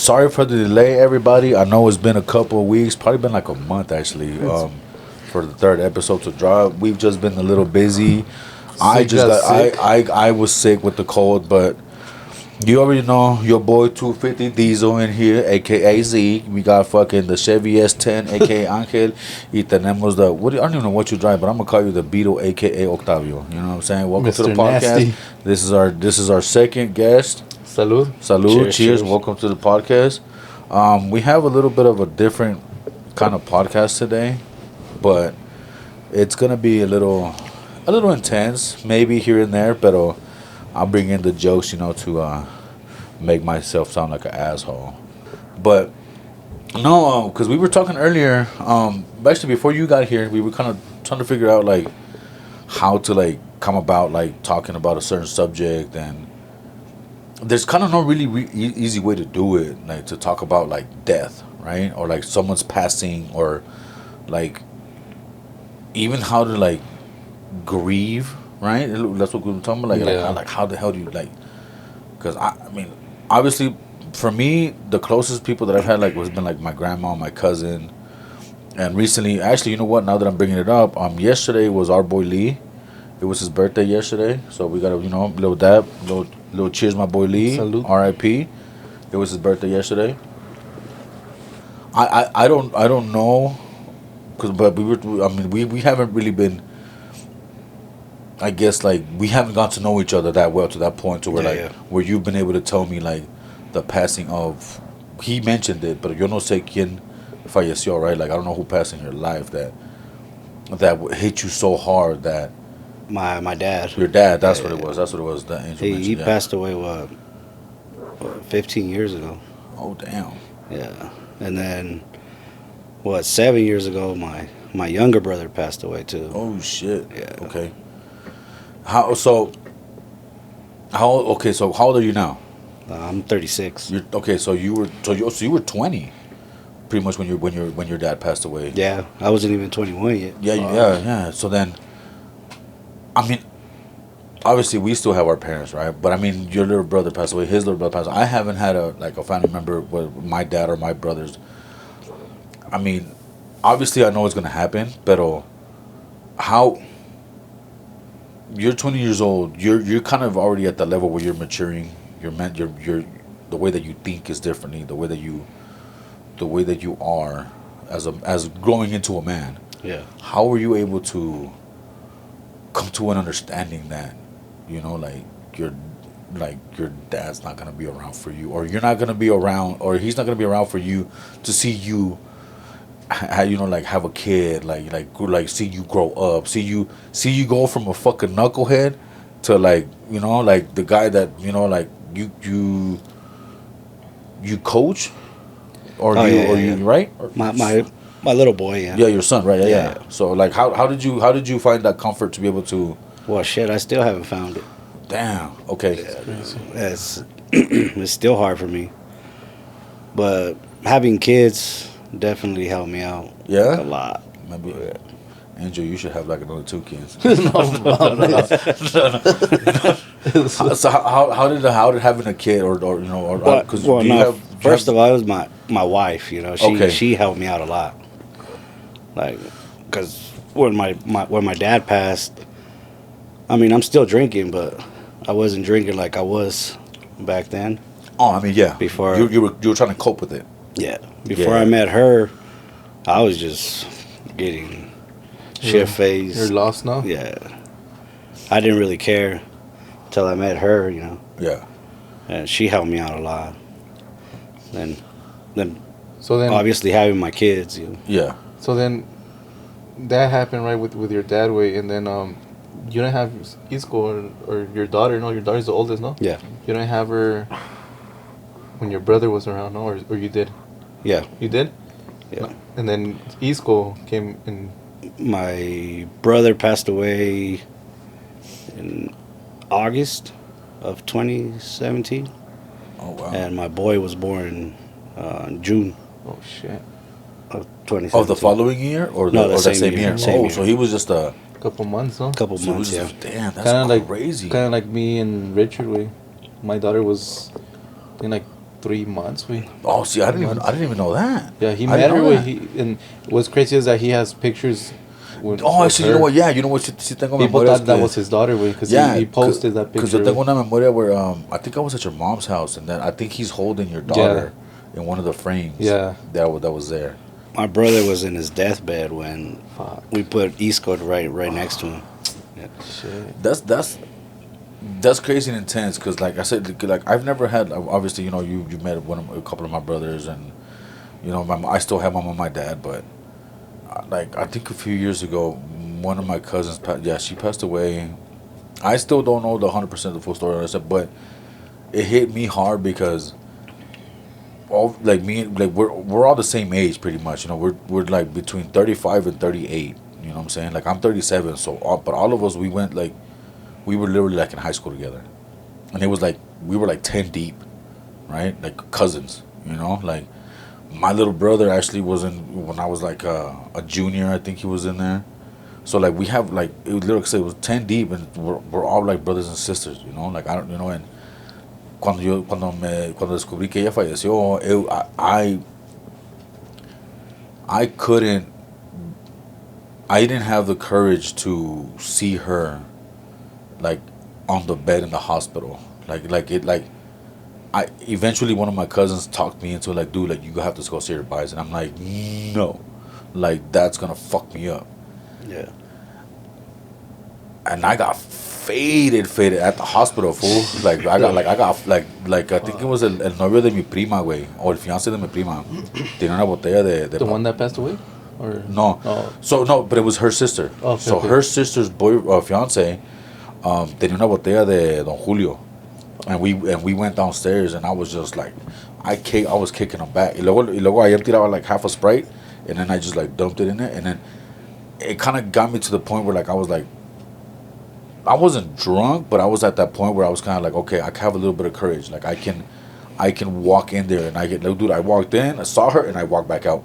Sorry for the delay, everybody. I know it's been a couple of weeks, probably been like a month actually, for the third episode to drop. We've just been a little busy. I was sick with the cold, but you already know your boy 250 Diesel in here, aka Z. We got fucking the Chevy S10, aka Angel. Y tenemos I don't even know what you drive, but I'm gonna call you the Beetle, aka Octavio. You know what I'm saying? Welcome to the podcast. Nasty. This is our second guest. Salud. Salud. Cheers. Welcome to the podcast. We have a little bit of a different kind of podcast today, but it's gonna be a little intense, maybe here and there, but I'll bring in the jokes, to make myself sound like an asshole. But no, because we were talking earlier. Actually, before you got here, we were kind of trying to figure out like how to like come about like talking about a certain subject, and there's kind of no really easy way to do it, like to talk about like death, right, or like someone's passing, or like even how to like grieve, right? That's what we were talking about. Like how the hell do you like? Because I mean, obviously, for me, the closest people that I've had like was been like my grandma, my cousin, and recently, actually, you know what? Now that I'm bringing it up, yesterday was our boy Lee. It was his birthday yesterday, so we got a little dab, little cheers, my boy Lee. Salute. R.I.P. It was his birthday yesterday. I don't know, but we haven't really been. I guess like we haven't got to know each other that well to that point to where where you've been able to tell me like the passing of, he mentioned it, but yo no sé quién falleció, right? Like I don't know who passed in your life that hit you so hard that my dad. Your dad, that's what it was. That's what it was. That Angel He passed away 15 years ago. Oh damn. Yeah, and then 7 years ago my younger brother passed away too. Oh shit. Yeah. Okay. How old are you now? I'm 36. So you were 20, pretty much when your dad passed away. Yeah, I wasn't even 21 yet. Yeah. So then, I mean, obviously we still have our parents, right? But I mean, your little brother passed away. His little brother passed away. I haven't had a family member with my dad or my brothers. I mean, obviously I know it's gonna happen, but how? You're 20 years old. You're kind of already at the level where you're maturing. You're the way that you think is differently. The way that you are as growing into a man. Yeah. How were you able to come to an understanding that, your dad's not gonna be around for you, or you're not gonna be around, or he's not gonna be around for you to see you. Have a kid, like see you grow up, see you go from a fucking knucklehead to like the guy that you coach, or you right? My little boy, yeah. Yeah, your son, right? Yeah. So like, how did you find that comfort to be able to? Well, shit, I still haven't found it. Damn. Okay. Yeah, it's still hard for me, but having kids definitely helped me out. Yeah, like, a lot. Maybe, Angel, you should have like another 2 kids. No. So how did having a kid or first of all, it was my wife. She helped me out a lot. Like, because when my dad passed, I mean, I'm still drinking, but I wasn't drinking like I was back then. Oh, I mean, yeah. Before you were trying to cope with it. Yeah. Before I met her, I was just getting shit-faced. You're lost now? Yeah. I didn't really care until I met her, Yeah. And she helped me out a lot. Then so then obviously having my kids, Yeah. So then that happened right with your dad and then you don't have Isco or your daughter, no? Your daughter's the oldest, no? Yeah. You don't have her when your brother was around, no? Or you did? Yeah. You did? Yeah. And then Isco came in. My brother passed away in August of 2017. Oh, wow. And my boy was born in June. Oh, shit. Of 2017. Oh, the following year? Or the same year? Same year. So he was just a... Couple months, huh? Couple months, yeah. Damn, that's crazy. Kind of like me and Richard. My daughter was, I think, like 3 months. Oh, see, I didn't even know that. Yeah, he I met didn't her know when that. and what's crazy is that he has pictures. Oh, With actually, you know what? Yeah, you know what? Si tengo People memorias thought that que, was his daughter, because yeah, he posted that because yo picture. tengo una memoria where I think I was at your mom's house, and then I think he's holding your Yeah, daughter in one of the frames. yeah. That was there. My brother was in his deathbed when Fuck. we put East Coast right next to him. Yeah. Shit. That's crazy and intense. Because like I said, like I've never had. Obviously, you know, you met a couple of my brothers, and you know, I still have my mom and my dad, but like I think a few years ago, one of my cousins, yeah, she passed away. I still don't know the 100% the full story, but it hit me hard because all like me, like we're all the same age pretty much. You know, we're like between 35 and 38. You know what I'm saying? Like I'm 37, so but all of us we went like we were literally like in high school together, and it was like we were like 10 deep, right? Like cousins. You know, like my little brother actually was in when I was like a junior. I think he was in there. So like we have like it was literally it was 10 deep, and we're all like brothers and sisters. You know, like I don't, you know, and cuando descubrí que ella falleció, I couldn't, I didn't have the courage to see her like on the bed in the hospital. Like I eventually one of my cousins talked me into like, dude, like you have to go see her bodies, and I'm like, no, like that's gonna fuck me up. Yeah. And I got faded at the hospital, fool. I got like I think it was el novio de mi prima, güey, o el fiance de mi prima. Tenía una botella de The one that passed away, or no, oh, so no, but it was her sister. okay, So okay. her sister's boy fiance, tenía una botella de Don Julio, and we went downstairs, and I was just like, I was kicking them back. Y luego I emptied out like half a Sprite, and then I just like dumped it in it, and then it kind of got me to the point where like I was like. I wasn't drunk, but I was at that point where I was kind of like, okay, I have a little bit of courage. Like I can walk in there, and I get, like, dude. I walked in, I saw her, and I walked back out.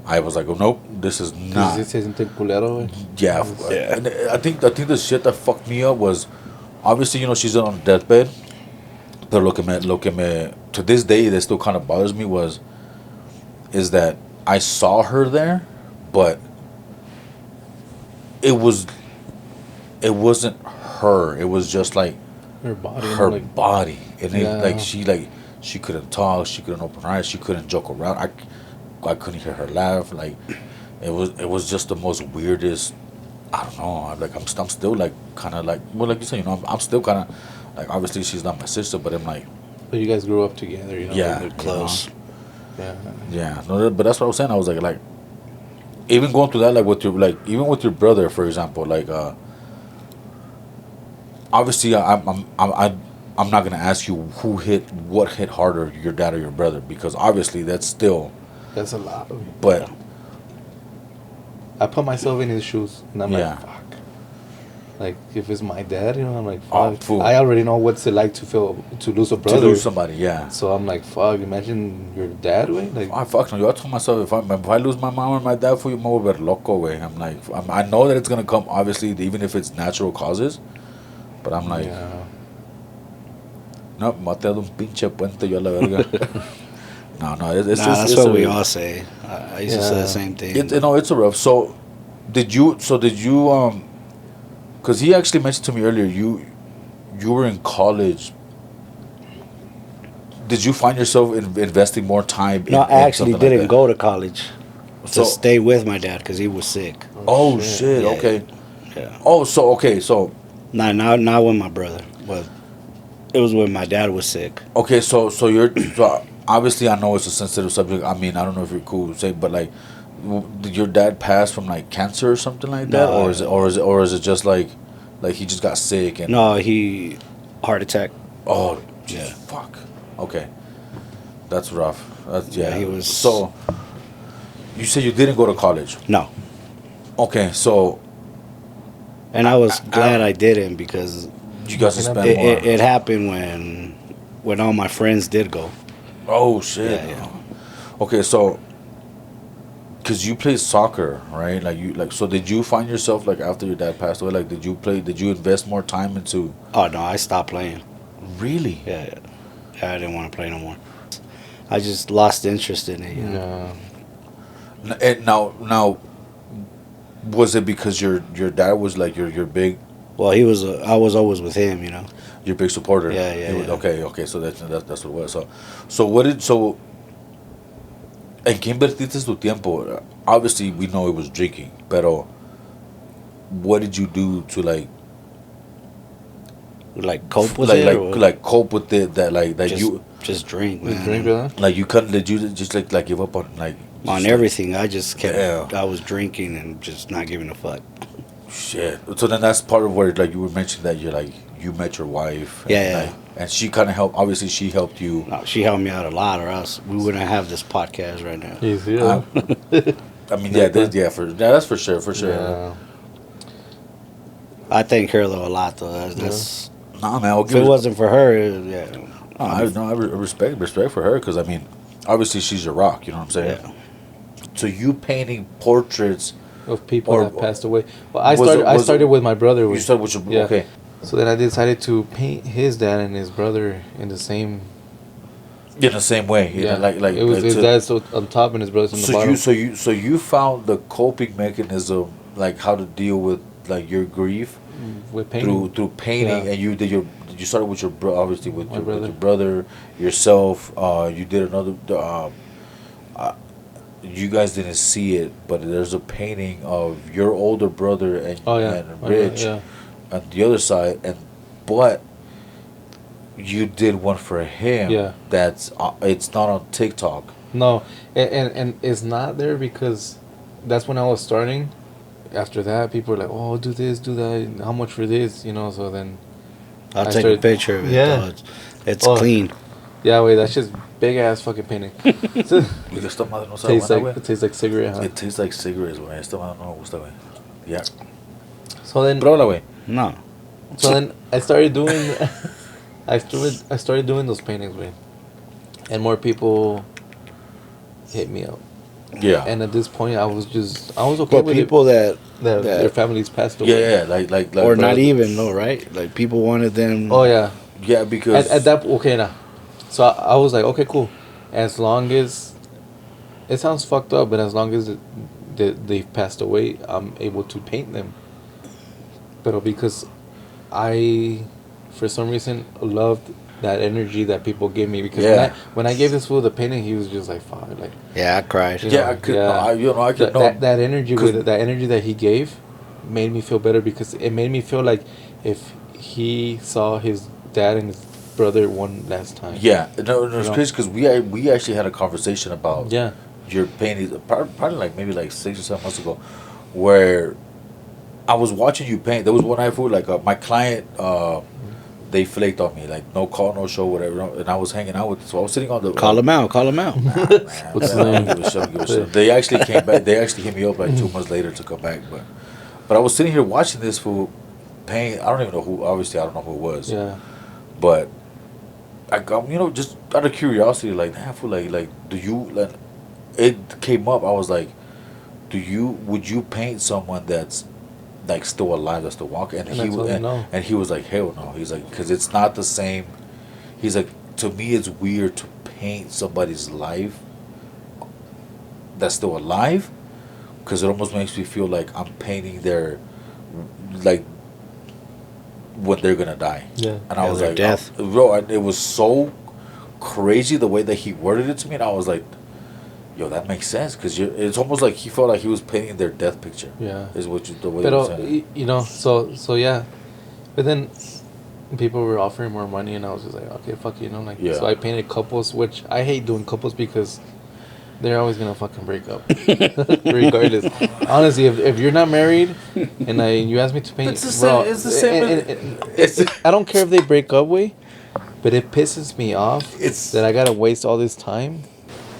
I was like, oh nope, this is not. se siente culero, güey. Yeah, Yeah. and I think the shit that fucked me up was, obviously, you know, she's on deathbed. But lo que me to this day that still kind of bothers me is that I saw her there, but it wasn't her. It was just like Her body. her like, body, and it, Yeah. like she couldn't talk, she couldn't open her eyes, she couldn't joke around. I couldn't hear her laugh. Like it was just the most weirdest. I don't know. I'm still like kind of like, well, like you said, you know, I'm still kind of like, obviously she's not my sister, but I'm like, But you guys grew up together, you know. yeah, They're close. Yeah. yeah. No, but that's what I was saying. I was like even going through that, like with your, like even with your brother, for example, like obviously I'm not gonna ask you what hit harder, your dad or your brother, because obviously that's still. That's a lot. But I put myself in his shoes, and I'm Yeah. like, fuck. Like, if it's my dad, you know, I'm like, Oh, fuck. fool. I already know what's it like to lose a to brother. lose somebody, yeah. So I'm like, fuck. Imagine your dad, way. Like, I fuck no. I told myself if I lose my mom or my dad for you, I'm over loco way. I'm like I know that it's gonna come, obviously, even if it's natural causes, but I'm like, yeah. no, mate de un pinche puente yo a la verga. No, it's Nah, just that's it's what a- we all say. I used to say Yeah. the same thing. You know, it's a rough. So did you? Because he actually mentioned to me earlier, you were in college. Did you find yourself investing more time? No, I actually something like didn't that? go to college So- to stay with my dad because he was sick. Oh shit! Yeah, Okay. Yeah. Oh, so okay, so Not with my brother, but it was when my dad was sick. okay, so you're so obviously I know it's a sensitive subject. I mean, I don't know if you're cool to say, but like, did your dad pass from like cancer or something like that, No. or is it just like he just got sick and No, he heart attack. oh Yeah. fuck, okay, that's rough. That's yeah. Yeah, he was- So you said you didn't go to college. No, Okay, so and I was glad I didn't because you guys It- spend more. it happened when all my friends did go. Oh shit. Yeah. Okay, so because you played soccer, right? So did you find yourself like after your dad passed away? Like, did you invest more time into? Oh no, I stopped playing. Really? Yeah, I didn't want to play no more. I just lost interest in it. You know? Yeah. And now, was it because your dad was like your big, Well, I was always with him. You know. your big supporter? Yeah, yeah, He was- yeah. Okay. So that's what it was. So what did so? ¿En qué invertiste tu tiempo? Obviously, we know it was drinking, pero what did you do to Like cope with like it. like or like cope with it? That like just, you just drink, man. Just drink, brother. like you couldn't did you just like give up on like On just, everything, I just kept. Yeah. I was drinking and just not giving a fuck. Shit. So then that's part of where like you were mentioning that you're like you met your wife. Yeah, and, yeah. like, and she kind of helped. Obviously, she helped you. No, she helped me out a lot, or else we wouldn't have this podcast right now. He's here. I mean, yeah, that's for sure, Yeah. I thank her though a lot though. That's Nah, man. I'll if give it it. wasn't for her, yeah. I respect for her because I mean, obviously she's your rock. You know what I'm saying? Yeah. So you painting portraits. Of people Or- that passed away. Well, I Was it- started. I was it- started with my brother. You started with your Yeah. okay. So then I decided to paint his dad and his brother in the same. In the same way, Yeah, like it was like his to- dad's on top and his brother's on the bottom. so you found the coping mechanism, like how to deal with like your grief with painting. through painting, Yeah. and you started with your obviously with My your, brother. with your brother, yourself. You did another. You guys didn't see it, but there's a painting of your older brother and Oh yeah, and my brother, Rich yeah. on the other side, but you did one for him. Yeah. That's it's not on TikTok. No, and it's not there because that's when I was starting. After that, people were like, "Oh, do this, do that. How much for this?" You know. So then, I'll I take a started- picture of it. Yeah. Though. It's Oh. clean. yeah, wait, that's just big ass fucking painting. Porque esta madre no sabe tastes buena, like güey. it tastes like cigarette. Huh? It tastes like cigarettes, güey. Esta madre no me gusta, güey. Yeah. So then, Pruébala, güey. No. so then I started doing, I started doing those paintings, man, and more people hit me up. Yeah. And at this point, I was okay But with people that, it. That their families passed away. yeah, like or not brother- even though, right? Like people wanted them. Oh yeah. Yeah, because At that okay now, so I was like, okay, cool. As long as it sounds fucked up, but as long as they've passed away, I'm able to paint them. But because I, for some reason, loved that energy that people gave me. Because Yeah. when I gave this fool the painting, he was just like, "Fuck!" Like Yeah, I cried. You yeah, know, I could, yeah. I could that, know. that energy 'Cause- with it, that energy that he gave, made me feel better because it made me feel like if he saw his dad and his brother one last time. Yeah, no, it's You know? crazy because we actually had a conversation about Yeah. your paintings, probably like maybe like 6 or 7 months ago, where I was watching you paint. There was one night, food like my client, they flaked on me, like no call, no show, whatever, and I was hanging out with. So I was sitting on the Call him out. Call him out. What's his Man, name? give a shit, give a shit. They actually came back. They actually hit me up like 2 months later to come back, but I was sitting here watching this fool paint. I don't even know who. Obviously, I don't know who it was. Yeah. But I got just out of curiosity, like, nah, fool, like, do you like? It came up. I was like, would you paint someone that's like still alive, that's still walking? And And he that's was, all you know. and he was like, hell no. He's like, because it's not the same. He's like, to me, it's weird to paint somebody's life that's still alive, because it almost makes me feel like I'm painting their, like, when they're gonna die. Yeah. And I Yeah, was their like, death. bro, it was so crazy the way that he worded it to me, and I was like, yo, that makes sense, because it's almost like he felt like he was painting their death picture. Yeah. Is what the way you were But saying. you know, so yeah, but then people were offering more money, and I was just like, okay, fuck, you know, like. Yeah. So I painted couples, which I hate doing couples because they're always gonna fucking break up, regardless. Honestly, if you're not married, and you ask me to paint, It's the same- it's the same as- I don't care if they break up, way, but it pisses me off. It's- that I gotta waste all this time.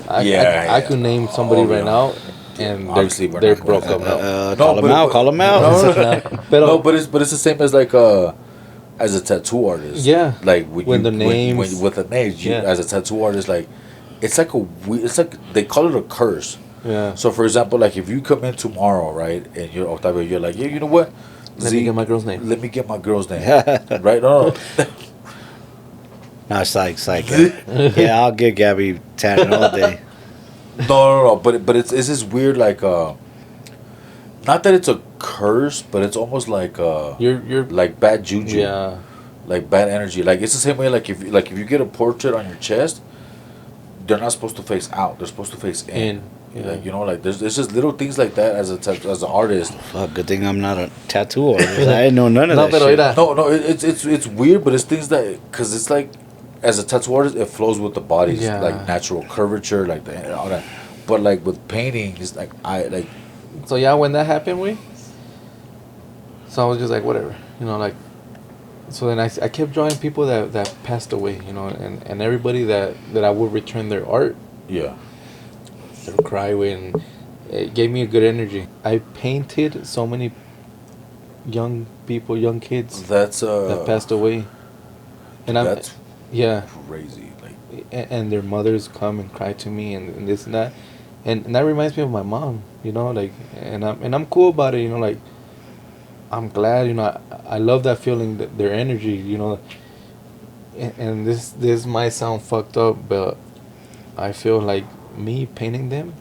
I Yeah. could name somebody Oh, right yeah. now, and Obviously, we're they're not broke going up to- now. Call him out. Call him out. No, but it's the same as like as a tattoo artist. Yeah. Like When the names- with the names, Yeah. as a tattoo artist, like it's like it's like they call it a curse. Yeah. So for example, like if you come in tomorrow, right, and you're Octavio, you're like, yeah, you know what? Let me get my girl's name. Let me get my girl's name. Right? No. No, it's like yeah, I'll get Gabby tatted all day. No. But it's this weird like not that it's a curse, but it's almost like You're like bad juju, yeah. like bad energy. Like it's the same way like if you get a portrait on your chest, they're not supposed to face out. They're supposed to face in. Yeah. Like like there's just little things like that as as an artist. Fuck, good thing I'm not a tattoo artist. I didn't know none of No, that pero shit. mira. No, it's weird, but it's things that because it's like as a tattoo artist, it flows with the body's Yeah. like natural curvature, like all that. But like with painting, it's like I like So yeah, when that happened, so I was just like, whatever, like. So then I kept drawing people that passed away, and everybody that I would return their art, yeah. they would cry away, and it gave me a good energy. I painted so many young people, young kids That's that passed away, and that's yeah, crazy. Like and their mothers come and cry to me and this and that, and that reminds me of my mom, like, and I'm cool about it, like. I'm glad, I love that feeling, that their energy, and this might sound fucked up, but I feel like me painting them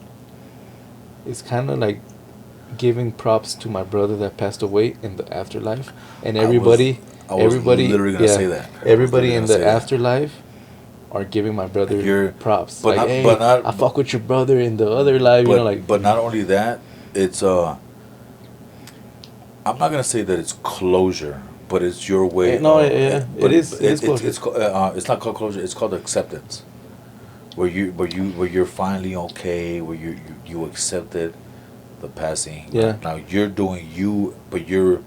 is kind of like giving props to my brother that passed away in the afterlife, and everybody, I was everybody, literally gonna say that. everybody in the afterlife are giving my brother props, but like, not, hey, but not, I fuck with your brother in the other life, but, but not only that, it's I'm not gonna say that it's closure, but it's your way. No, yeah, but it is. It is closure. It's not called closure. It's called acceptance, where you're finally okay, where you accepted the passing. Yeah. Now you're doing you, but you're.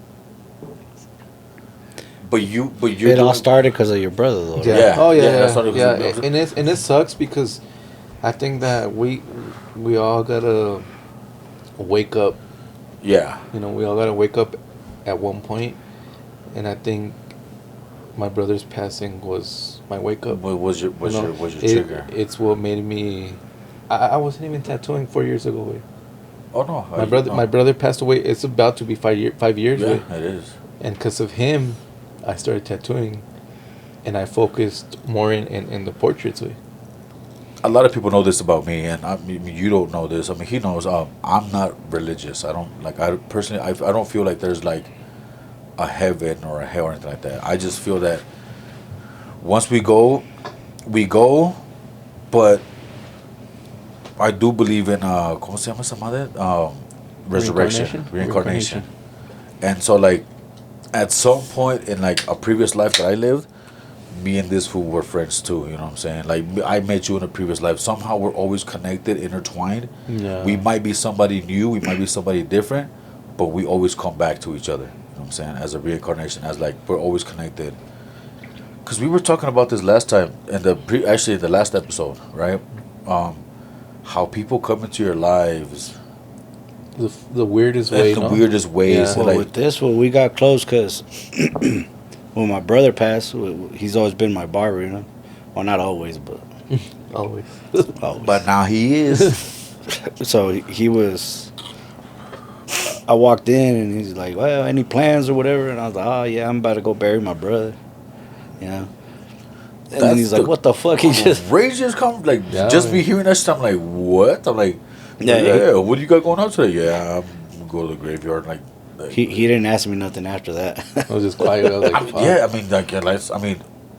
It all started because of your brother, though. Yeah. Right? Yeah. Oh yeah. Yeah, that started because of- And it sucks because I think that we all gotta wake up. Yeah. We all gotta wake up at one point, and I think my brother's passing was my wake up. What was your trigger? It's what made me. I wasn't even tattooing 4 years ago. Wait. Oh no. My brother passed away. It's about to be 5 years. Yeah, wait. it is. And because of him, I started tattooing, and I focused more in the portraits way. A lot of people know this about me, and I mean, you don't know this. I mean, he knows. I'm not religious. I don't like. I personally, I don't feel like there's like a heaven or a hell or anything like that. I just feel that once we go, but I do believe in ¿cómo se llama esa madre? Resurrection, reincarnation. And so like at some point in like a previous life that I lived, me and this fool were friends too, you know what I'm saying? Like I met you in a previous life. Somehow we're always connected, intertwined. Yeah. We might be somebody new, we might be somebody different, but we always come back to each other. You know what I'm saying? As a reincarnation, as like we're always connected. Cause we were talking about this last time in the last episode, right? How people come into your lives. The weirdest way. The weirdest ways. Yeah. Well, Like, with this one, we got close because when my brother passed, he's always been my barber, Well, not always, but Always. always. but now he is. So he was. I walked in and he's like, "Well, any plans or whatever?" And I was like, "Oh yeah, I'm about to go bury my brother." And then he's like, "What the fuck?" He just Rangers come like Yeah, just man. be hearing that shit. I'm like, what? I'm like, yeah. What do you got going on today? Yeah, I'm gonna go to the graveyard. Like he didn't ask me nothing after that. I was just quiet. I was like, fuck. yeah.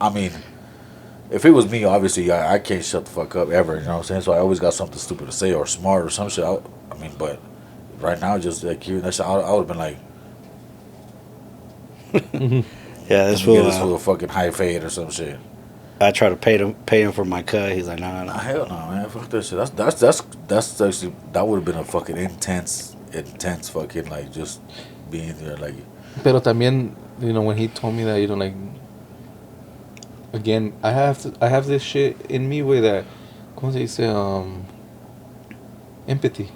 I mean, if it was me, obviously I can't shut the fuck up ever. You know what I'm saying? So I always got something stupid to say or smart or some shit. But right now, just like hearing that shit, I would have been like, Yeah, this this fool. fool a fucking high fade or some shit. I try to pay him for my cut. He's like, nah. Hell no, man. Fuck that shit. That's actually that would have been a fucking intense fucking like just being there like. Pero también, when he told me that, like, again, I have this shit in me with that, ¿cómo se dice? Empathy.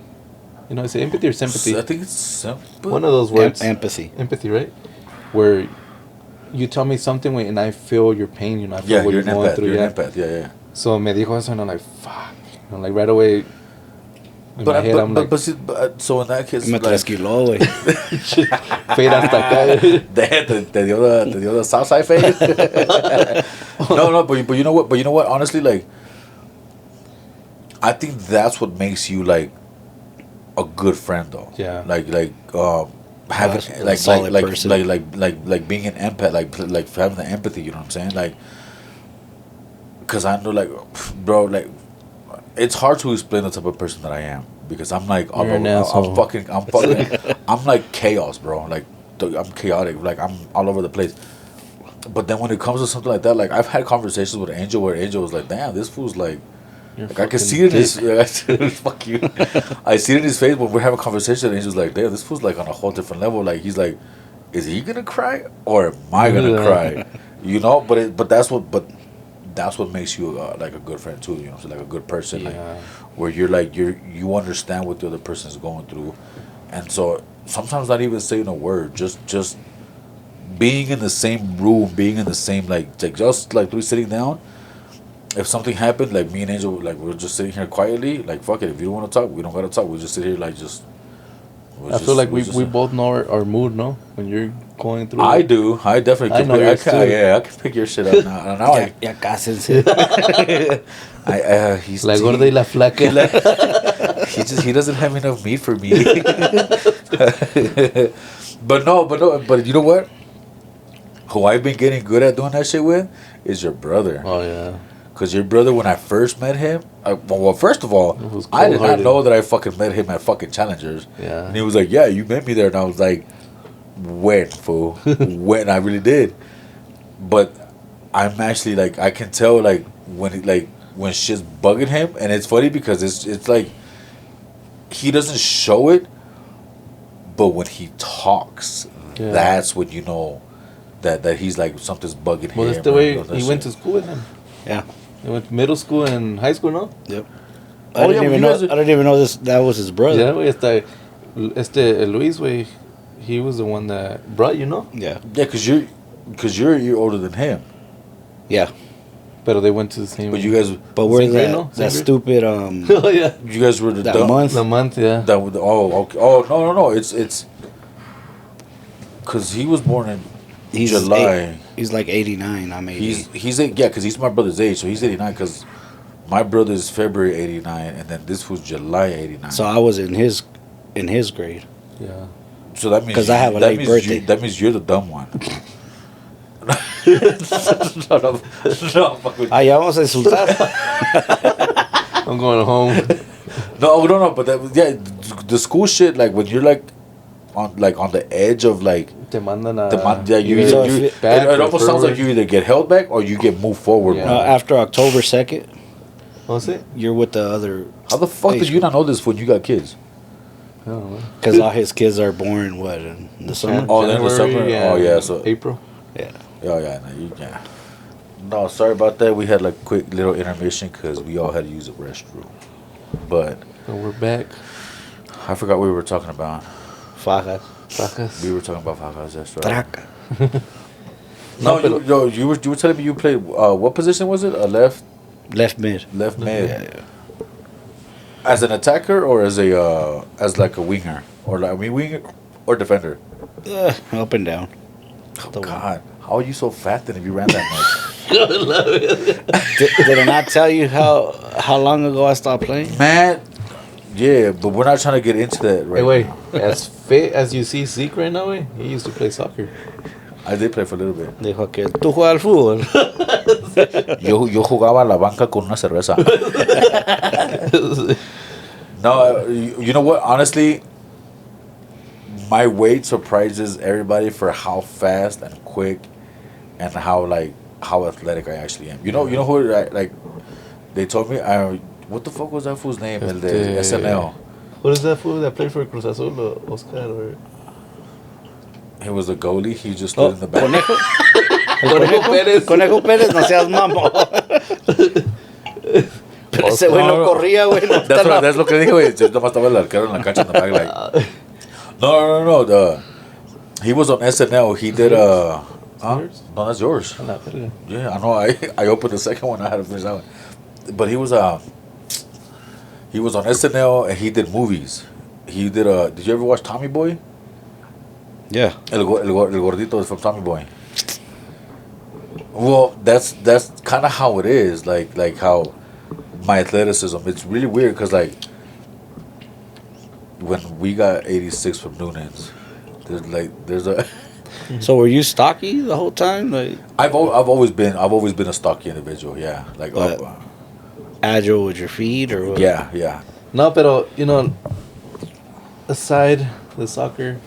Is it empathy or sympathy? I think it's sympathy. One of those words. Empathy. Empathy, right? Where you tell me something and I feel your pain, I feel Yeah, what you're you're an going empath. through. You're Yeah. an empath. Yeah. So me dijo eso and I'm like, fuck. Like right away, In my head, I'm like, so in that case, Me trasquiló, güey. fade hasta acá. te dio the south side fade. No, but you know what? But you know what? Honestly, like, I think that's what makes you like a good friend, though. Yeah. Like having A solid person. like being an empath, like having the empathy. You know what I'm saying? Like, cause I know, like, bro, like, it's hard to explain the type of person that I am because I'm like all You're an over. asshole. I'm fucking. I'm like chaos, bro. Like, I'm chaotic. Like, I'm all over the place. But then when it comes to something like that, like, I've had conversations with Angel where Angel was like, "Damn, this fool's like." Like I can see it in his fuck you. I see it in his face when we're having a conversation and he's just like, damn, this fool's like on a whole different level. Like he's like, is he gonna cry or am I gonna cry? You know, but that's what makes you like a good friend too. You know, so like a good person, like where you're like you understand what the other person is going through, and so sometimes not even saying a word, just being in the same room, being in the same like just like we sitting down. If something happened, like me and Angel, like we're just sitting here quietly, like fuck it. If you don't want to talk, we don't gotta talk. We'll just sit here, like just. I feel like we both know our mood, no? When you're going through. I do. I definitely. I know yours too. Yeah, I can pick your shit up now. Ya cásense. He's La gorda y la flaca. he doesn't have enough meat for me. but you know what? Who I've been getting good at doing that shit with is your brother. Oh yeah. Because your brother, when I first met him, well, first of all, I did not know that I fucking met him at fucking Challengers. Yeah. And he was like, yeah, you met me there. And I was like, when, fool? When? I really did. But I'm actually, like, I can tell, like, when shit's bugging him. And it's funny because it's like, he doesn't show it, but when he talks, that's when you know that he's like, something's bugging him. Well, that's the way he went to school with him. Yeah. He went to middle school and high school, no? Yep. I didn't even know that was his brother. Yeah, güey, Luis, güey, he was the one that brought you, no? Yeah. Yeah, because you're a year older than him. Yeah. But they went to the same. But you guys. But we're grade, no? that stupid. Oh yeah. You guys were that month. The month, yeah. That would. Oh, okay. Oh no. It's. Because he was born in July. He's like 89. I'm 80. He's because he's my brother's age, so he's 89. Because my brother's February 89, and then this was July 89. So I was in his grade. Yeah. So that means because I have a late birthday. That means you're the dumb one. No. Ya vamos a insultar. I'm going home. No. But the school shit, like when you're like on the edge of like. Te mandan a. It almost sounds like you either get held back or you get moved forward. Yeah. After October 2nd. What's it? You're with the other. How the fuck did you not know this when you got kids? I don't know. Because all his kids are born in the summer. Oh, then in the summer. Oh yeah, so April. Yeah. Oh yeah. No, sorry about that. We had like quick little intermission because we all had to use the restroom. But we're back. I forgot what we were talking about. Fajas. We were talking about Fajas. That's right. Traca. You were telling me you played. What position was it? A left mid. Left mid. Yeah. As an attacker or as like a winger or like winger or defender. Up and down. Oh, God, how are you so fat then if you ran that much? Did I not tell you how long ago I stopped playing? Man, yeah, but we're not trying to get into that right wait. now. As fit as you see Zeke right now, he used to play soccer. I did play for a little bit. Dijo que tú juegas al fútbol. Yo jugaba a la banca con una cerveza. No, you know what? Honestly, my weight surprises everybody for how fast and quick and how athletic I actually am. You know who like they told me what the fuck was that fool's name? El de SNL. What is that fool that played for Cruz Azul or Oscar or? He was a goalie. He just stood in the back. Conejo Pérez, no seas mamón. Pero ese güey no corría, güey. That's lo que dije, güey. Yo nomás estaba el arquero en la cancha in the back, like. No. He was on SNL. He did No, that's yours. Yeah, I know. I opened the second one. I had to finish that one. But he was He was on SNL and he did movies. He did Did you ever watch Tommy Boy? Yeah. El gordito is from Tommy Boy. Well, that's kind of how it is. Like how my athleticism. It's really weird because like when we got 86 from Noonan's, there's a. So were you stocky the whole time? Like I've always been a stocky individual. Yeah, like agile with your feet or what? Yeah. No, pero aside the soccer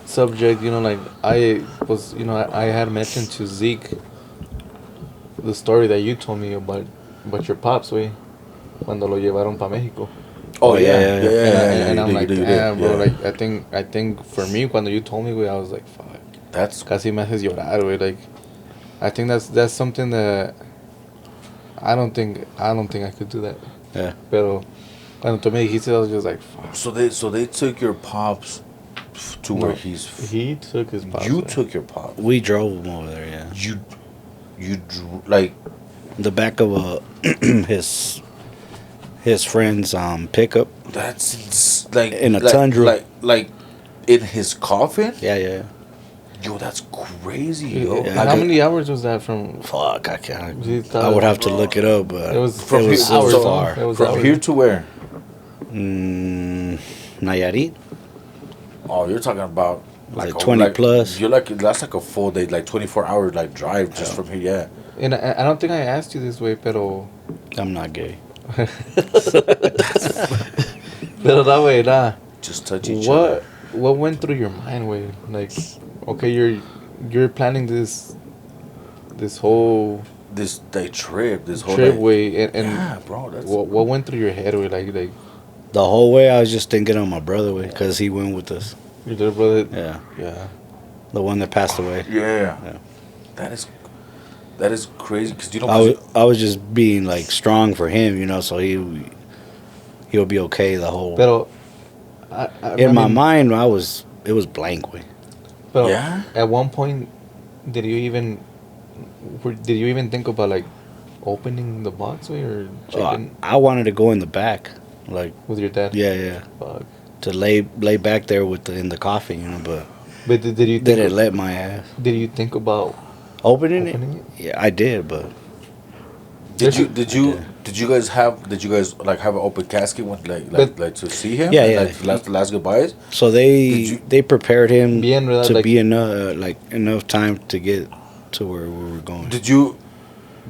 subject, like I was, I had mentioned to Zeke the story that you told me about your pops, way, cuando lo llevaron para México. Oh yeah. And I'm like, yeah, bro, like I think for me, cuando you told me, way, I was like, fuck. That's Casi me haces llorar, way. Like, I think that's something that I don't think I could do that. Yeah. Pero cuando tú me dijiste, I was just like, fuck. So they took your pops to where he took his pops. You took your pops. We drove him over there, yeah. You like the back of his friend's pickup. That's like in a tundra. Like in his coffin? Yeah. Yo, that's crazy, yo. Yeah. How many hours was that from? Fuck, I can't. I would have to look it up, but it was from far. From here to where? Nayarit. Oh, you're talking about like 20 plus. You're like that's like a full day, like 24-hour like drive just from here. Yeah. And I don't think I asked you this way, pero I'm not gay. Pero that way, nah. Just touch each other. What went through your mind, way? Like, okay, you're planning this whole day trip, this whole trip day. way, and yeah, bro. That's what went through your head, way? Like the whole way, I was just thinking of my brother, way, because he went with us. Your little brother. Yeah. The one that passed away. Yeah. That is crazy because you know. I was just being like strong for him, so he'll be okay the whole. Pero in my mind, it was blank way. But yeah. At one point, did you even think about like opening the box way or checking? I wanted to go in the back, like with your dad. Yeah. Fuck. To lay back there in the coffin, but. But did you? Didn't let my ass. Did you think about opening it? Yeah, I did, but. Did you guys have an open casket when like to see him? Yeah. Like, last goodbyes. So they prepared him to like, be enough time to get to where we were going.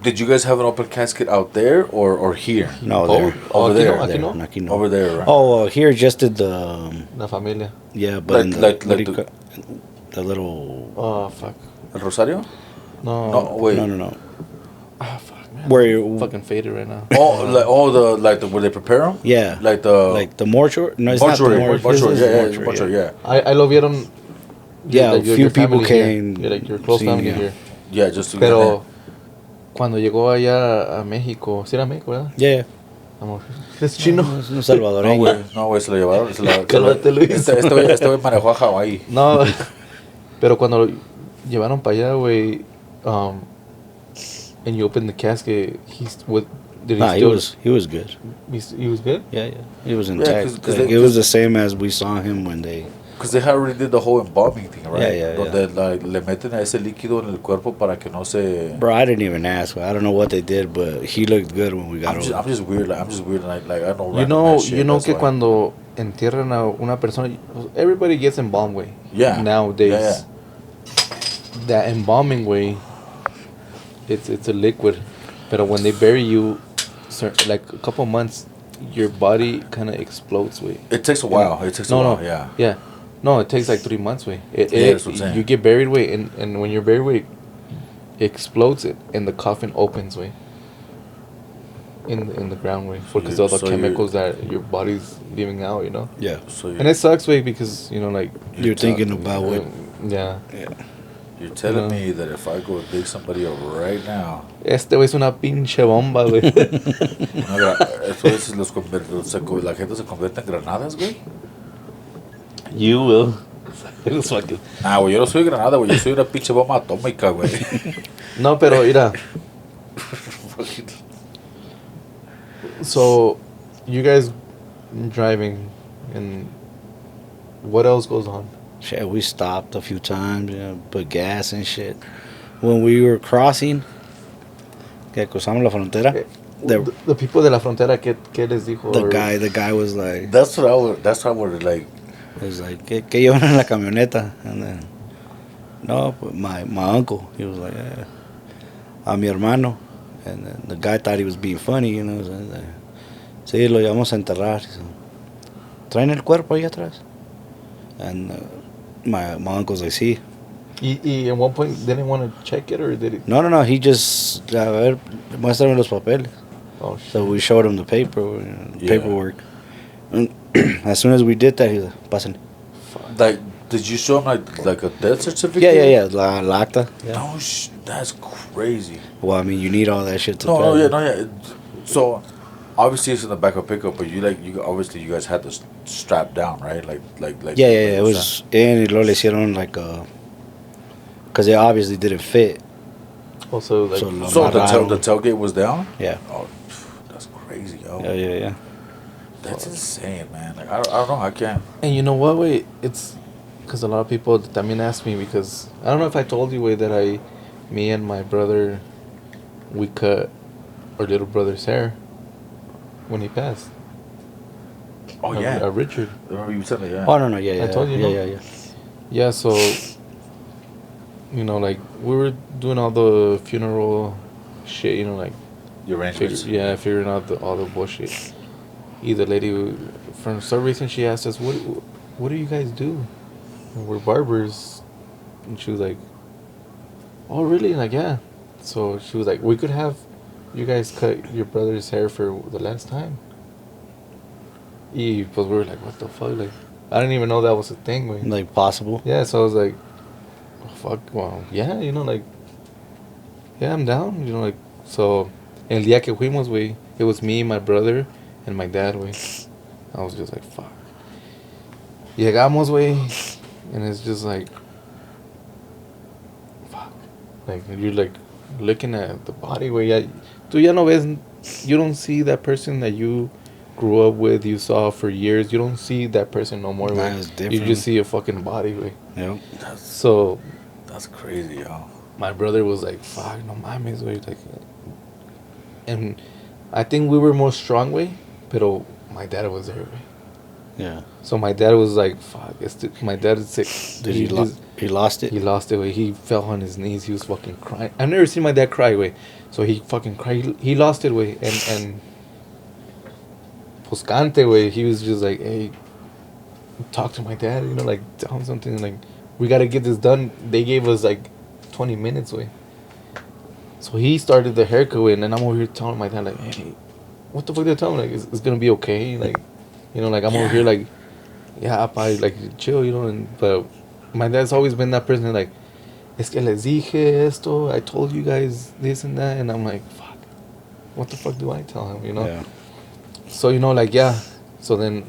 Did you guys have an open casket out there or here? No, there. Over there. Aquí no. Over there. Right? Oh, here just did the. La familia. Yeah, but the little. Oh fuck. El Rosario? No. Wait. No. Ah fuck, man. Where you fucking faded right now. Where they prepare them? Yeah. Like the mortuary. No, it's mortuary. not the mortuary. Mortuary. Yeah. I lo vieron. Yeah, a few people came. Yeah, like your close family here. Yeah, just to Pero cuando llegó allá a México, ¿sí era México, verdad? Yeah. Amor, es chino. Es un salvadoreño. No, güey, se lo llevaron. Cálmate, Luis. Este güey manejó a Hawái. No, pero cuando lo llevaron para allá, güey, and you opened the casket, he was good. He was good? Yeah. He was intact. Yeah, cause it was the same as we saw him when they... Because they already did the whole embalming thing, right? Yeah. Donde le meten a ese líquido en el cuerpo para que no se... Bro, I didn't even ask. I don't know what they did, but he looked good when we got over. I'm just weird. Like I don't You know que cuando entierran a una persona, everybody gets embalmed, way. Yeah. Nowadays. Yeah. That embalming way, it's a liquid, but when they bury you, like a couple months, your body kind of explodes, way. It takes a while. It takes a while. Yeah. No, it takes like 3 months, way. That's what I'm saying. You get buried, way, and when you're buried, way, it explodes it, and the coffin opens, way. In the ground, way, because all the chemicals that your body's leaving out, Yeah. And it sucks, way, because like you're thinking about what. Yeah. You're telling me that if I go dig somebody up right now... Este güey es una pinche bomba, güey. La gente se convierte en granadas, güey. You will. Güey, yo no soy granada, güey. Yo soy una pinche bomba atómica, güey. No, pero mira. So, you guys driving, and what else goes on? Shit, we stopped a few times, put gas and shit. When we were crossing, que cruzamos la frontera, The people de la frontera, ¿qué les dijo? the guy was like, That's what I would. That's how I would like. it was like, ¿qué llevan en la camioneta? And then, no, but my uncle, he was like, a mi hermano. And then the guy thought he was being funny, you know. So like, sí, lo llevamos a enterrar. So, ¿traen el cuerpo ahí atrás? And my uncle's like, sí. Y at one point didn't want to check it, or did it? No, he just, a ver, muéstrame los papeles. Oh shit. So we showed him the paperwork. And as soon as we did that, he was like, pasen. Like, did you show him like a death certificate? Yeah, la acta. Yeah. No, that's crazy. Well, I mean, you need all that shit to No, pay. no, yeah. So, obviously it's in the back of pickup, but you obviously you guys had this strap down, right? Like. Yeah, it was, and lo le hicieron like because it obviously didn't fit. Also, like, So the tailgate was down. Yeah. Oh, that's crazy, yo. Yeah. That's insane, man. Like I don't know, I can't. and you know what? Wait, it's because a lot of people también ask me, because I don't know if I told you, way that me and my brother, we cut our little brother's hair when he passed. Oh yeah, Richard. remember you said that? Yeah. Oh no, yeah. I told you, no? Yeah. Yeah, so, you know, like, we were doing all the funeral shit, you know, like, Your arrangements. figuring out all the bullshit. The lady, for some reason, she asked us, what do you guys do? And we're barbers. And she was like, oh, really? Like, yeah. So she was like, we could have you guys cut your brother's hair for the last time. Pues we were like, what the fuck? Like, I didn't even know that was a thing, güey. Like possible. Yeah, so I was like, oh, fuck, well, yeah, you know, like, yeah, I'm down, you know, like, so, el día que fuimos, güey, it was me, my brother, and my dad, güey. I was just like, fuck. Llegamos, güey, and it's just like, fuck. Like, you're like looking at the body, güey. Tú ya no ves, you don't see that person that you grew up with, you saw for years. You don't see that person no more, Nah, güey. it's different. You just see a fucking body, güey. Yep. So, That's crazy, yo. my brother was like, fuck, no mames, güey. Like, and I think we were more strong, way, pero my dad was there, way. Yeah. So my dad was like, fuck, my dad is sick. Did he lost it? He lost it, way. He fell on his knees. He was fucking crying. I've never seen my dad cry, way. So he fucking cried. He lost it, way. And pues cante, way. He was just like, hey, talk to my dad, you know, like, tell him something, like, we gotta get this done. They gave us like 20 minutes, way. So he started the haircut, way, and then I'm over here telling my dad, like, hey, what the fuck did I tell him? Like, it's gonna be okay, like, you know, like, I'm over here, like, yeah, pa, like, chill, you know, but my dad's always been that person, like, es que les dije esto, I told you guys this and that, and I'm like, fuck, what the fuck do I tell him, you know? Yeah. So, you know, like, yeah, so then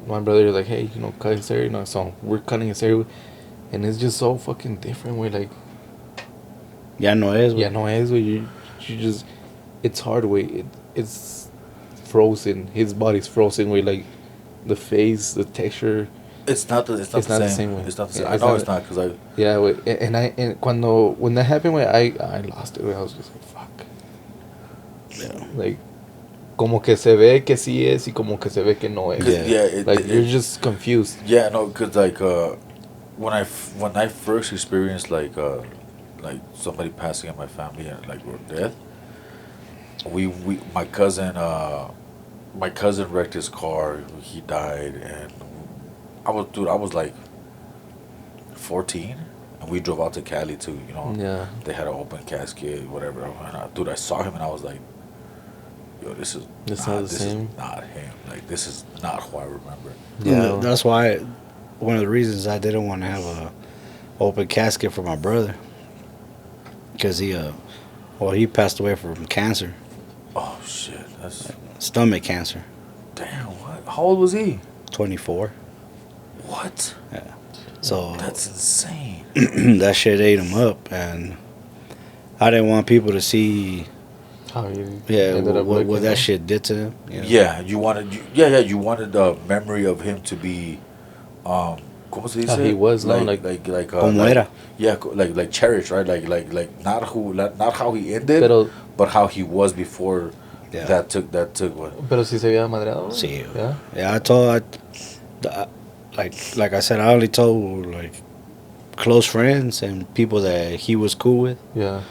my brother is like, hey, you know, cut his hair, you know, so we're cutting his hair, and it's just so fucking different, way, like, Ya no es, güey. yeah, no es, way, you just, it's hard, way, it's frozen, his body's frozen, way, like, the face, the texture. It's not the same way. It's not the same. Yeah, I know it's not, because Yeah, wait, and when that happened, wait, I lost it. Wait, I was just like, fuck. Yeah. Like, como que se ve que sí es y como que se ve que no es. Yeah. You're just confused. Yeah, no, because like when I first experienced like somebody passing in my family and like or death, my cousin wrecked his car. He died, and I was like 14, and we drove out to Cali too. You know, Yeah. they had an open casket, whatever. And I saw him, and I was like, yo, this is not him. Like, this is not who I remember. Yeah. That's why one of the reasons I didn't want to have a open casket for my brother, because he passed away from cancer. Oh shit, that's Stomach cancer. damn. What? How old was he? 24. What? Yeah. So That's insane. that shit ate him up, and I didn't want people to see How he Yeah, ended up what looking, that huh? shit did to him. You know? Yeah, you wanted the memory of him to be, ¿cómo se How he dice? was, no, like, Como era. yeah, like cherished, right? Like not how he ended, pero, but how he was before Yeah. that took what? pero si se había madreado. Sí. Yeah. Yeah, like I said, I only told like close friends and people that he was cool with. Yeah.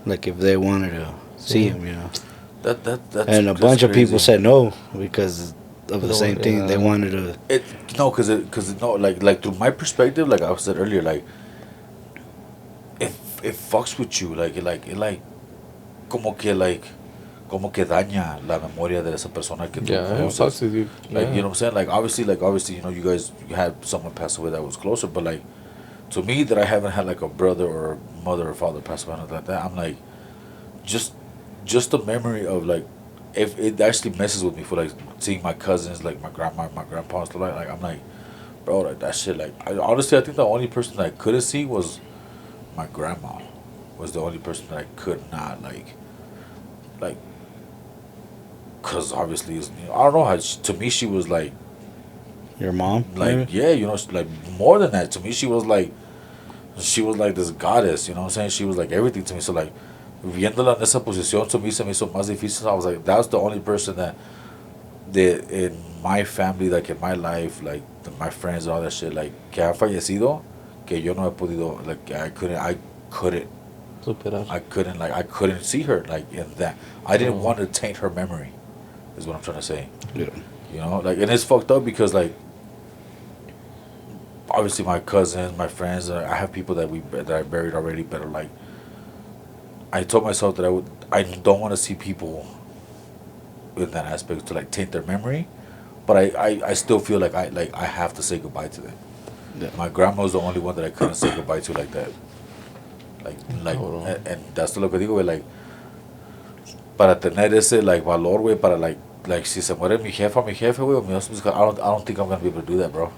Like if they wanted to see him, you know. That's And a bunch of people crazy. said no because of the Pero, same thing. They yeah. wanted to. It no, cause no, like through my perspective, like I said earlier, like if it fucks with you, like como que daña la memoria de esa persona que tú Yeah, it conoces. fucks with you. Like Yeah. you know what I'm saying? Like obviously, you know, you had someone pass away that was closer, but like to me that I haven't had like a brother or mother or father pass away like that, I'm like just the memory of like if it actually messes with me for like seeing my cousins, like my grandma, my grandpa, and stuff like I'm like, bro, like that shit. Like honestly, I think the only person that I couldn't see was my grandma. Was the only person that I could not like, cause obviously you know, I don't know how to me she was like Your mom? like maybe? yeah, you know, like more than that to me she was like this goddess, you know what I'm saying? She was like everything to me. So like viéndola en esa posición to me se me hizo más difícil. I was like that's the only person that in my family, like in my life, like my friends and all that shit, like que ha fallecido, que yo no he podido, like Superar. I couldn't see her like in that. I didn't Oh. want to taint her memory, is what I'm trying to say. Yeah. You know, like and it's fucked up because like obviously my cousins, my friends, I have people that I buried already, but like I told myself that I don't want to see people in that aspect to like taint their memory, but I still feel like I have to say goodbye to them. Yeah. My grandma was the only one that I couldn't say goodbye to like that. Like Oh, no. and that's lo que digo, güey, like para tener ese like valor, güey, para like si se muere mi jefe, güey, o mi husband's, I don't think I'm gonna be able to do that, bro.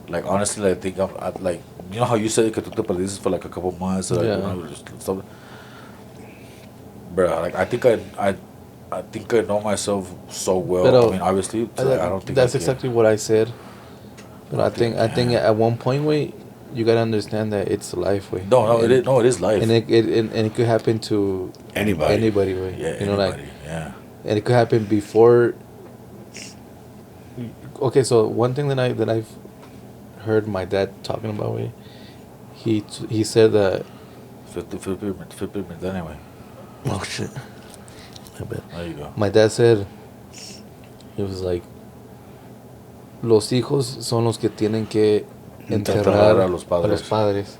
Like honestly, I think I like you know how you said que tú te perdiste for like a couple months, or, like, Yeah. you know, just stuff. Bro, like I think I know myself so well. Pero, I mean, obviously, so I don't think that's I can. exactly what I said. But I think Yeah. at one point, wait, you gotta understand that it's life, way. No, it is life. And it could happen to Anybody. way. Yeah, You know, like, anybody, yeah. and it could happen before. Okay, so one thing that I've heard my dad talking about, way, he said that. Flip pyramid, anyway. Oh shit! I bet. There you go. My dad said, he was like, los hijos son los que tienen que enterrar a los padres.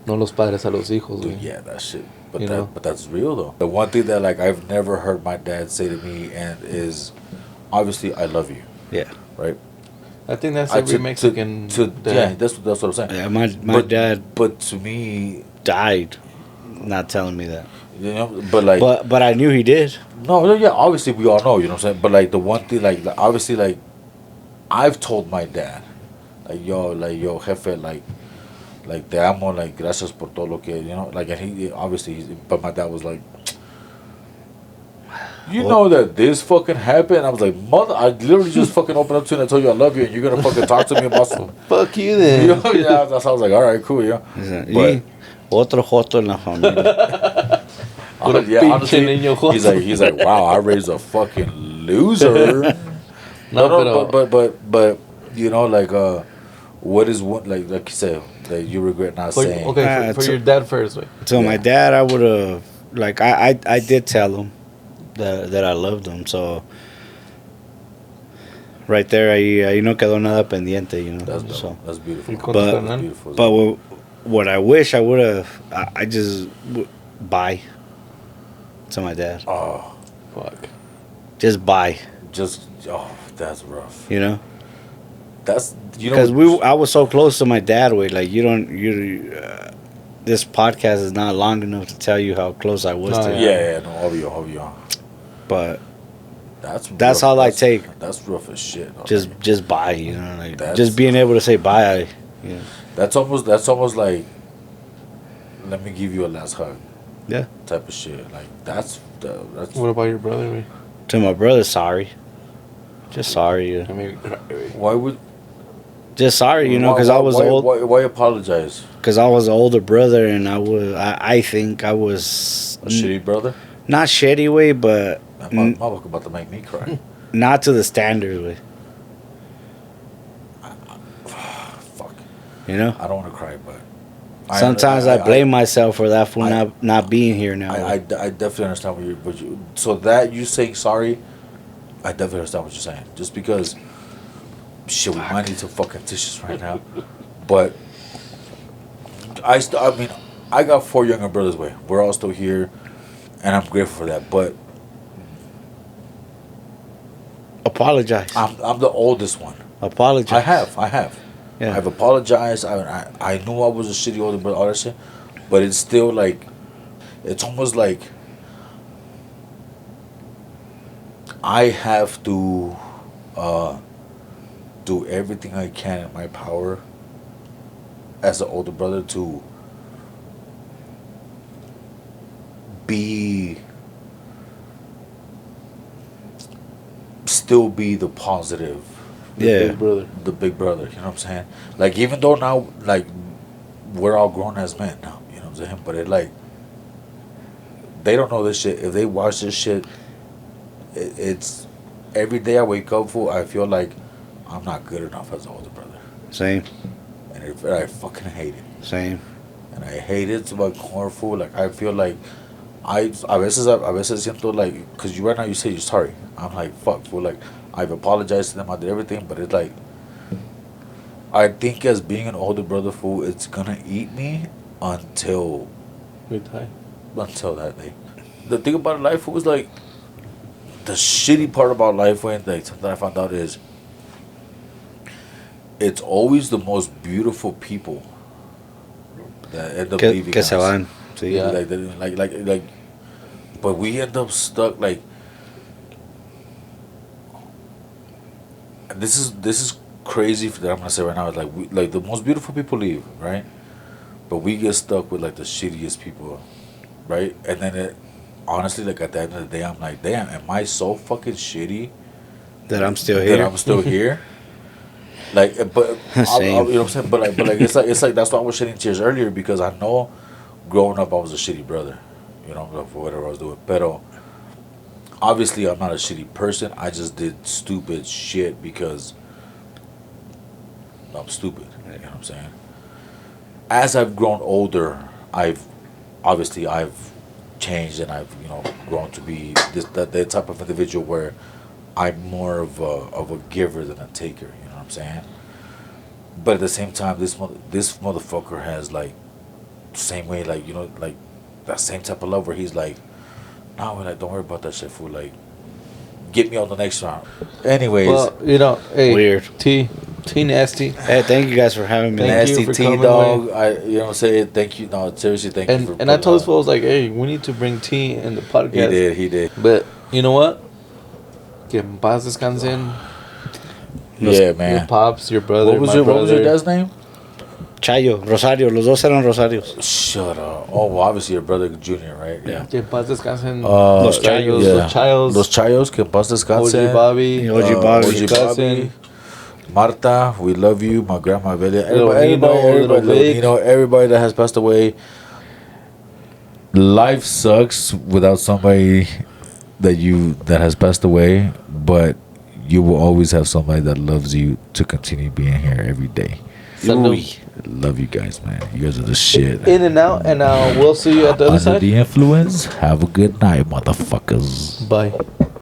no los padres a los hijos, Dude, güey. yeah, that shit. But You know? but that's real though. The one thing that like I've never heard my dad say to me and is obviously I love you, Yeah. right? I think that's I- every Mexican. yeah, that's what I'm saying. Yeah, my But- dad But to me, died not telling me that. you know, but like But I knew he did. no, yeah, obviously we all know, you know what I'm saying? But like the one thing, like obviously, like I've told my dad, yo, jefe, like te amo, like gracias por todo lo que, you know, like and he obviously, but my dad was like, you What? know that this fucking happened. I was like, mother, I literally just fucking opened up to you and I told you I love you, and you're gonna fucking talk to me about some. Fuck you You then. know, yeah, that's I was like, all right, cool, yeah. Y otro joto en la familia. Yeah, pinche honestly, niño joto. he's like, wow, I raised a fucking loser. No, but you know, like what is one like you said that you regret not saying? Okay, for your dad first, way. So my Yeah. dad, I would have like I did tell him that I loved him. So right there, ahí no quedó nada pendiente, you know. That's dope. So, That's beautiful. You man. contestar, That's man. beautiful. but what I wish I would have, I just buy to my dad. Oh, Fuck. Just buy, that's rough. you know. That's you know Because I was so close to my dad. With like this podcast is not long enough to tell you how close I was No, to him. yeah, no, obvio. But That's That's rough. all I take. That's rough as shit. just buy, you know, like That's- just being able to say bye. You know. that's almost like let me give you a last hug Yeah. type of shit. Like that's That's, What about your brother? Man? To my brother, sorry. Just sorry. I mean, why would? Just sorry, you know, because I was old. Why apologize? Because I was the older brother, and I think I was A shitty brother. not shitty way, but My motherfucker about to make me cry. not to the standard way. Fuck. You know. I don't want to cry, but Sometimes I blame myself for that for not being here now. I definitely understand what you. So that you saying sorry, I definitely understand what you're saying. Just because, shit, we might need some fucking tissues right now, but I mean, I got 4 younger brothers. We're all still here, and I'm grateful for that. But Apologize. I'm the oldest one. Apologize. I have. Yeah. I've apologized. I knew I was a shitty older brother, all that shit, but it's still like, it's almost like I have to do everything I can in my power as an older brother to still be the positive. Big brother. The big brother, you know what I'm saying? Like, even though now, like, we're all grown as men now, you know what I'm saying? But it, like, they don't know this shit. If they watch this shit, it's every day I wake up for, I feel like I'm not good enough as an older brother. Same. And I fucking hate it. Same. And I hate it to my core, fool. Like, I feel like a veces siento like, because you right now you say you're sorry. I'm like, fuck, fool. Like, I've apologized to them, I did everything, but it's like, I think as being an older brother, fool, it's gonna eat me until that day. The thing about life, fool, is like, the shitty part about life, when like something I found out is, it's always the most beautiful people that end up leaving que us. se van. Sí. Yeah. Like, but we end up stuck. Like, this is crazy that I'm gonna say right now. Is like the most beautiful people leave, right? But we get stuck with like the shittiest people, right? And then honestly, like at the end of the day, I'm like, damn, am I so fucking shitty That I'm still here. that I'm still here? Like, but you know what I'm saying. But like it's like that's why I was shedding tears earlier, because I know growing up I was a shitty brother, you know, for whatever I was doing. But obviously I'm not a shitty person. I just did stupid shit because I'm stupid. You know what I'm saying? As I've grown older, I've changed, and I've, you know, grown to be that type of individual where I'm more of a giver than a taker. You know what I'm saying? But at the same time, this motherfucker has like same way, like, you know, like that same type of love where he's like, nah, like, don't worry about that shit, fool. Like, get me on the next round. Anyways, well, you know, hey, weird. T Nasty. Hey, thank you guys for having me. Thank you Nasty for T coming, dog. You know what I'm saying? Thank you. No, seriously, thank you for. And I told this fool, I was like, hey, we need to bring T in the podcast. He did. But you know what? Que en paz descansen. Yeah, man. Your pops, your brother, What was your dad's name? Chayo, Rosario. Los dos eran Rosarios. Shut up. Oh, well, obviously your brother Junior, right? Yeah. Que en paz descansen. Los Chayos. Yeah. Los Chayos. Los Chayos, que en paz descansen. OG Bobby. OG Bobby. OG cousin. Bobby. Marta, we love you. My grandma Velia. Little Everybody that has passed away. Life sucks without somebody that has passed away, but you will always have somebody that loves you to continue being here every day. Love you guys, man. You guys are the shit. In and out, and we'll see you at the other Under side. the influence. Have a good night, motherfuckers. Bye.